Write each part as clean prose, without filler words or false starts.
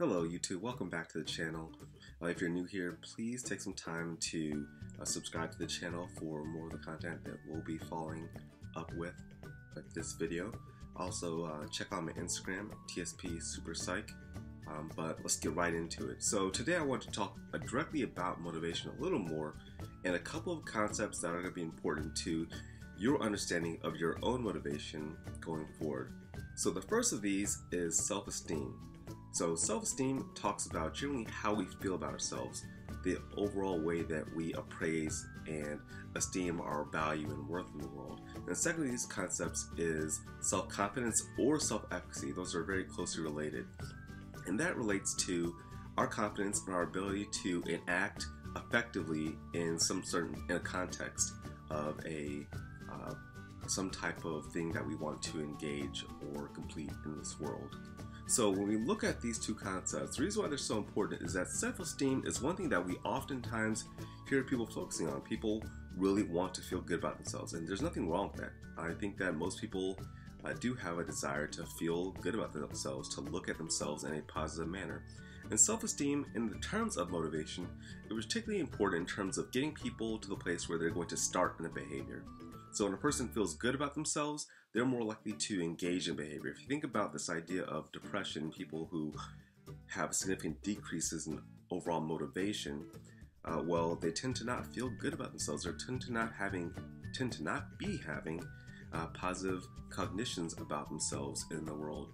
Hello YouTube, welcome back to the channel. If you're new here, please take some time to subscribe to the channel for more of the content that we'll be following up with like this video. Also check out my Instagram, TSP Super Psych. But let's get right into it. So today I want to talk directly about motivation a little more and a couple of concepts that are going to be important to your understanding of your own motivation going forward. So the first of these is self-esteem. So self-esteem talks about generally how we feel about ourselves, the overall way that we appraise and esteem our value and worth in the world. And the second of these concepts is self-confidence or self-efficacy. Those are very closely related. And that relates to our confidence and our ability to enact effectively in a context of some type of thing that we want to engage or complete in this world. So when we look at these two concepts, the reason why they're so important is that self-esteem is one thing that we oftentimes hear people focusing on. People really want to feel good about themselves, and there's nothing wrong with that. I think that most people do have a desire to feel good about themselves, to look at themselves in a positive manner. And self-esteem, in the terms of motivation, is particularly important in terms of getting people to the place where they're going to start in a behavior. So when a person feels good about themselves, they're more likely to engage in behavior. If you think about this idea of depression, people who have significant decreases in overall motivation, well, they tend to not feel good about themselves, or tend to not be having positive cognitions about themselves in the world.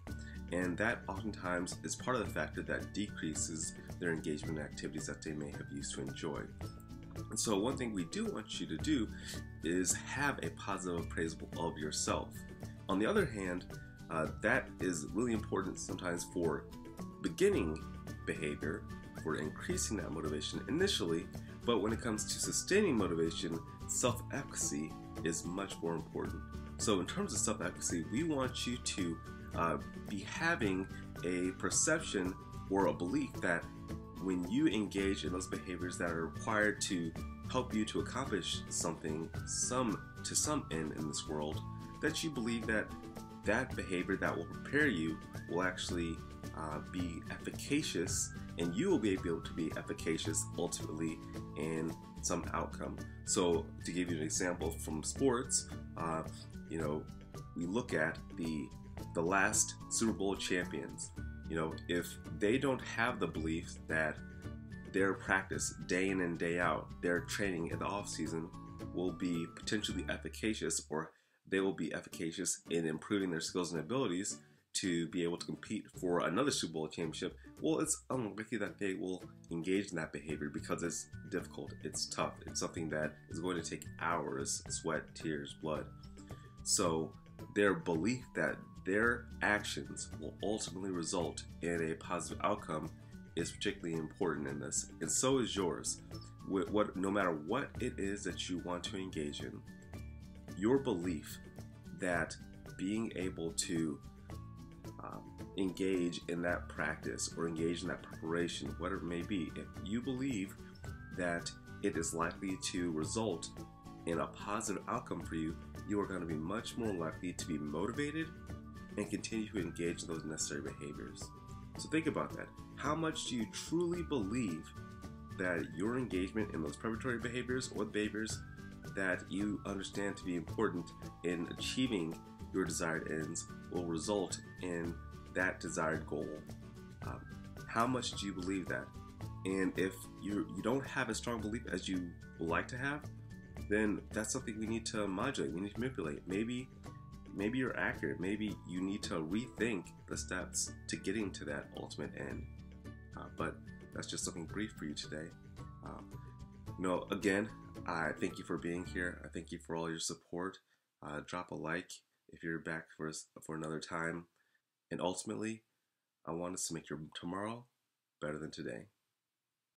And that oftentimes is part of the factor that decreases their engagement in activities that they may have used to enjoy. And so one thing we do want you to do is have a positive appraisal of yourself. On the other hand, that is really important sometimes for beginning behavior, for increasing that motivation initially, but when it comes to sustaining motivation, self-efficacy is much more important. So in terms of self-efficacy, we want you to be having a perception or a belief that when you engage in those behaviors that are required to help you to accomplish something, to some end in this world, that you believe that that behavior that will prepare you will actually be efficacious, and you will be able to be efficacious ultimately in some outcome. So to give you an example from sports, we look at the last Super Bowl champions. If they don't have the belief that their practice day in and day out, their training in the off season will be potentially efficacious, or they will be efficacious in improving their skills and abilities to be able to compete for another Super Bowl championship, well, it's unlikely that they will engage in that behavior because it's difficult, it's tough, it's something that is going to take hours, sweat, tears, blood. So their belief that their actions will ultimately result in a positive outcome is particularly important in this, and so is yours. No matter what it is that you want to engage in, your belief that being able to engage in that practice or engage in that preparation, whatever it may be, if you believe that it is likely to result in a positive outcome for you, you are going to be much more likely to be motivated and continue to engage in those necessary behaviors. So think about that. How much do you truly believe that your engagement in those preparatory behaviors, or the behaviors that you understand to be important in achieving your desired ends, will result in that desired goal? How much do you believe that? And if you don't have a strong belief as you would like to have, then that's something we need to modulate, we need to manipulate. Maybe you're accurate. Maybe you need to rethink the steps to getting to that ultimate end. But that's just something brief for you today. Again, I thank you for being here. I thank you for all your support. Drop a like if you're back for another time. And ultimately, I want us to make your tomorrow better than today.